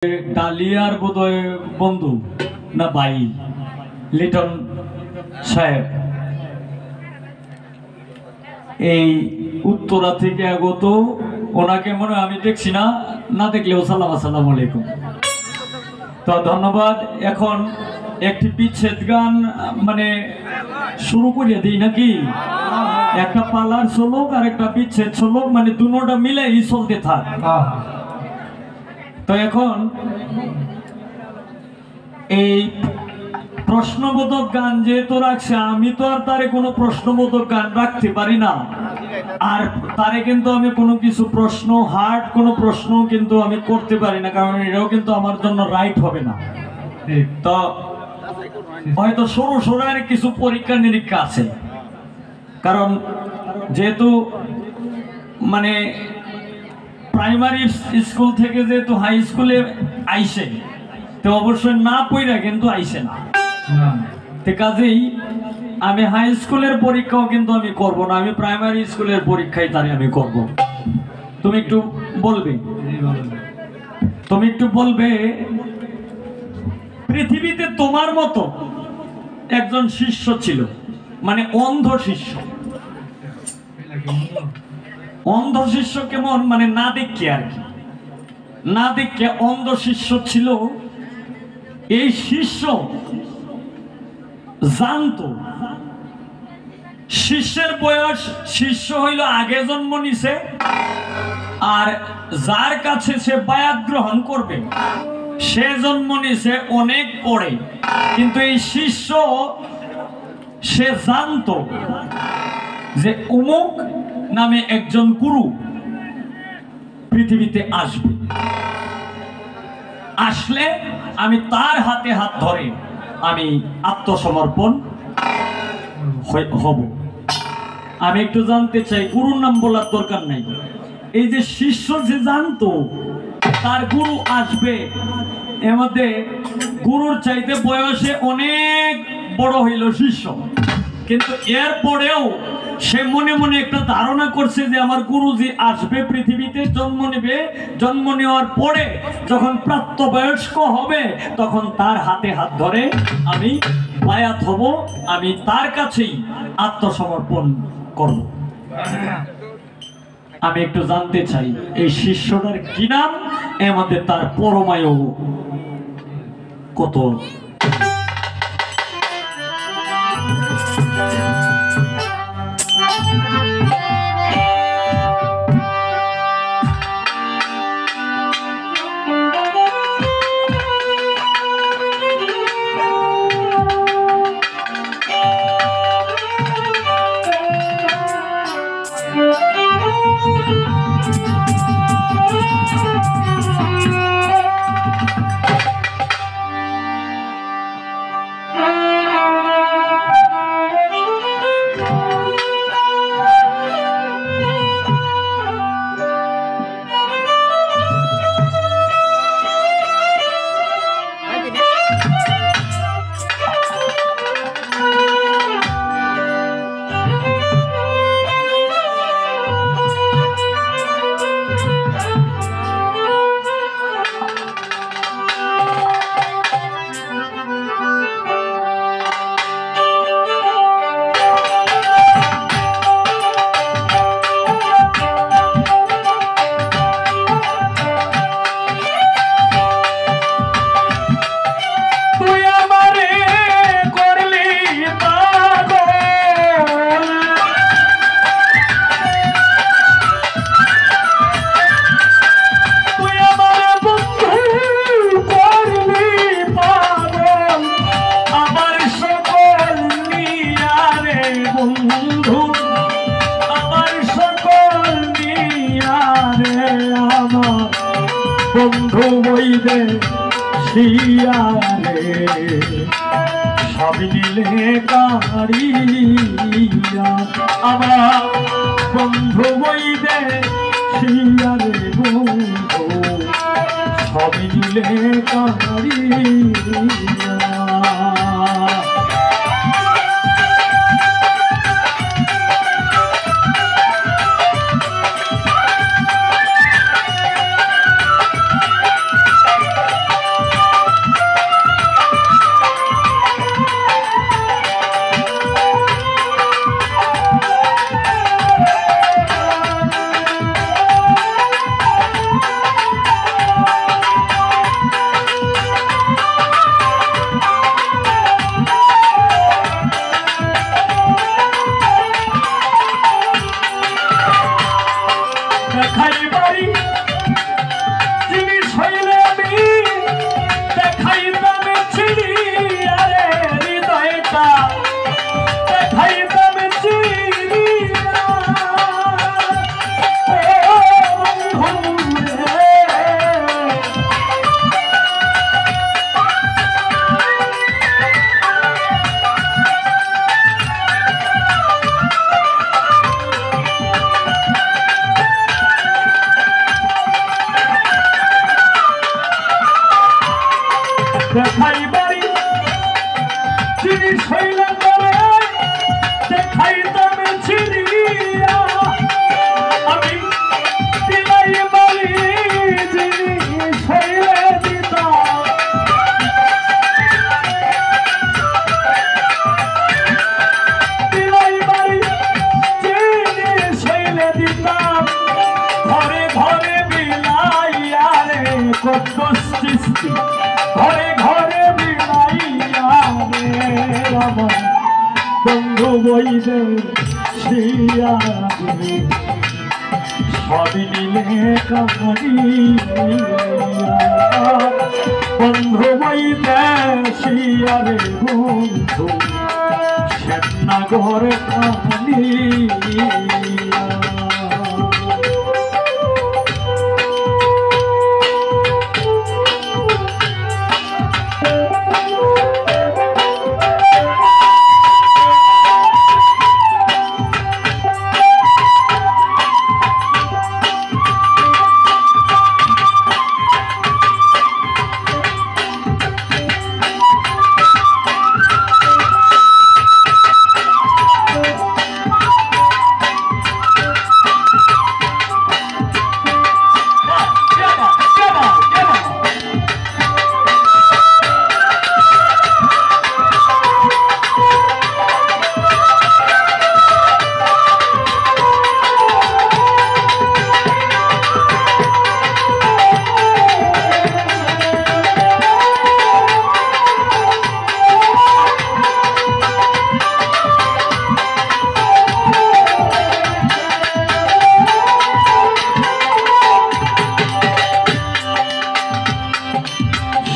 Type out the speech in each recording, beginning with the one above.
ডালিয়ার বোধহয় বন্ধু না ভাই লিটন সাহেব এই উত্তরা থেকে আগত, ওনাকে মনে আমি দেখছি না, না দেখলেও সালাম আসসালামু আলাইকুম। তো ধন্যবাদ। এখন একটি বিচ্ছেদ গান মানে শুরু করিয়ে দিই নাকি? একটা পালার শ্লোক আর একটা বিচ্ছেদ শ্লোক, মানে দুটোটা মিলেই চলতে থাক। তো এখন এই প্রশ্নবোধক গান যেহেতু রাখছে, আমি তো আর তারে কোনো প্রশ্নবোধক গান রাখতে পারি না, আর তারে কিন্তু আমি কোনো কিছু প্রশ্ন হার্ড কোনো প্রশ্ন কিন্তু আমি করতে পারি না, কারণ এটাও কিন্তু আমার জন্য রাইট হবে না। তো হয়তো সরু সরার কিছু পরীক্ষা নিরীক্ষা আছে, কারণ যেহেতু মানে প্রাইমারি স্কুল থেকে যেহেতু হাই স্কুলে আইসে, তো অবশ্যই না পড়া কিন্তু আইসে না। তো কাজেই আমি হাই স্কুলের পরীক্ষাও কিন্তু আমি করব না, আমি প্রাইমারি স্কুলের পরীক্ষাই তারে আমি করব। তুমি একটু বলবে পৃথিবীতে তোমার মতো একজন শিষ্য ছিল, মানে অন্ধ শিষ্য। অন্ধ শিষ্য কেমন, মানে না দেখে আর কি, না দেখে অন্ধ শিষ্য ছিল। এই শিষ্য জানতো শিষ্যের বয়স, শিষ্য হইল আগে জন্ম নিছে, আর যার কাছে সে বায়াত গ্রহণ করবে সে জন্ম নিছে অনেক পরে। কিন্তু এই শিষ্য সে জানতো যে অমুক নামে একজন গুরু পৃথিবীতে আসবে, আসলে আমি তার হাতে হাত ধরে আমি আত্মসমর্পণ হব। আমি একটু জানতে চাই, গুরুর নাম বলার দরকার নাই, এই যে শিষ্য যে জানতো তার গুরু আসবে, এর মধ্যে গুরুর চাইতে বয়সে অনেক বড় হইল শিষ্য, কিন্তু এরপরেও সে মনে মনে একটা ধারণা করছে যে আমার গুরুজি আসবে, পৃথিবীতে জন্ম নেবে, জন্ম নেওয়ার পরে যখন প্রাপ্তবয়স্ক হবে তখন তার হাতে হাত ধরে আমি বায়াত হব, আমি তার কাছেই আত্মসমর্পণ করব। আমি একটু জানতে চাই এই শিষ্যটার কি নাম, আমাদের তার পরমায়ু কত? বন্ধু বইবে শিয়ারে সবই মিলে কারিয়া, আমার বন্ধু বইবে শিয়ারে বন্ধু সবই মিলে কারিয়া। দেখাই বাড়ি জিনিস হইলে তবে দেখাইতাম চিনিয়া আমি দিলাই বাড়ি জিনিস হইলে দিতাম দিলাই বাড়ি জিনিস হইলে দিতাম ঘরে ঘরে বিলাইয়া রে কত সৃষ্টি ঘরে ঘরে বিলাইয়া রে আমার বন্ধু বইদে শিয়া রে সবই নিলে কাহানি বন্ধু বইদে শিয়া রে বন্ধু শ্যামনগর কাহানি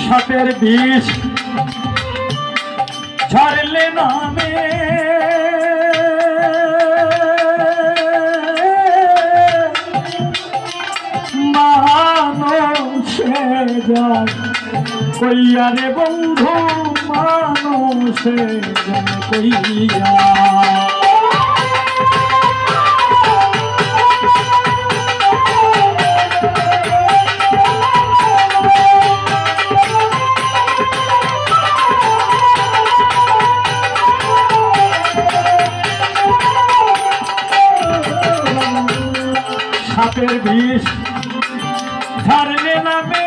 সাপের বিষ ঝরলে নামে মানুষে যায় কইয়া রে বন্ধু মানুষে যায় কইয়া সাপের বিষ ঝরলে নামে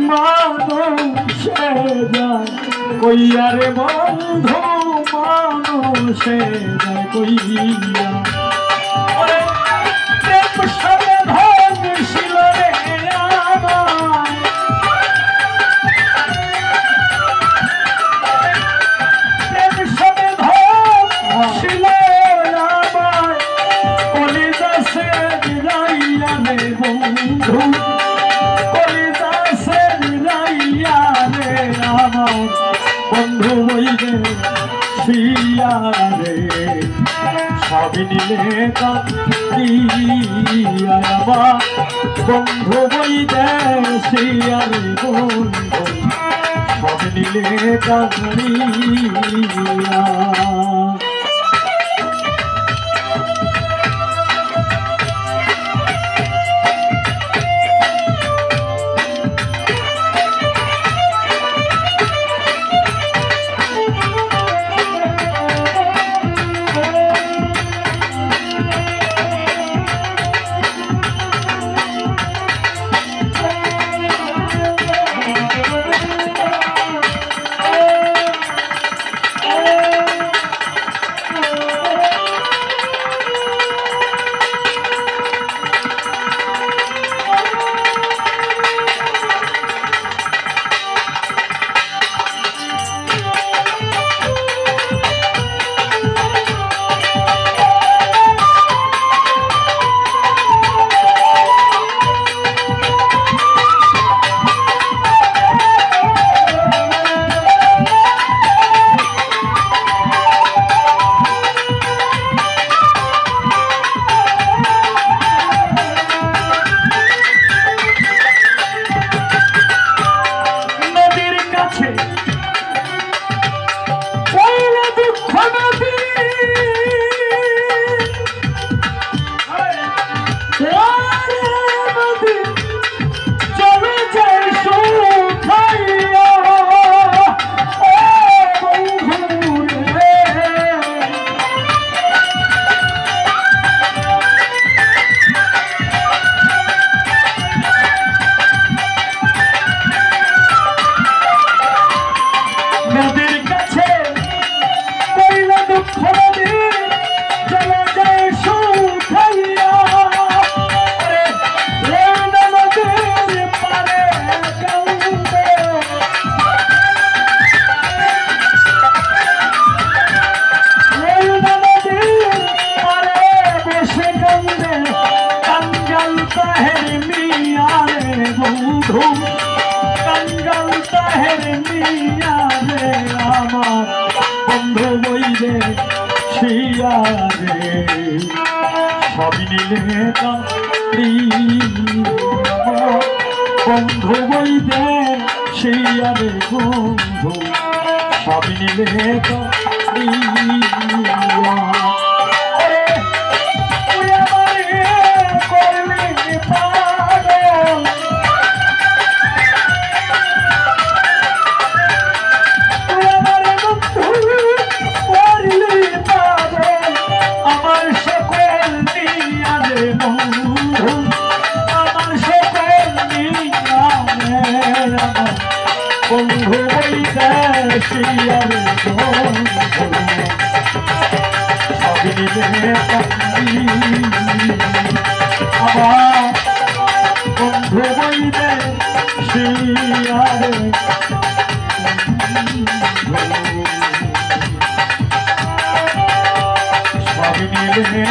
মানুষে যায় কইয়া রে বন্ধু মানুষে যায় কইয়া সাপে ধন ছিল রে আমার সাপে ধন ছিল বন্ধু কলিদাসে মিলাইয়া রে আমার বন্ধু বইলে শিয়া রে সবই নিলে কাঁদিয়া আমার বন্ধু বইলে শিয়া রে বন্ধু সবই নিলে কাঁদিয়া সবই নিলে বন্ধু বইতে সেই আরে বন্ধু সবই নিলে বন্ধু বইতে শিয়ারে সবই নিলে আবার বন্ধু বইতে শিয়ারে সবই নিলে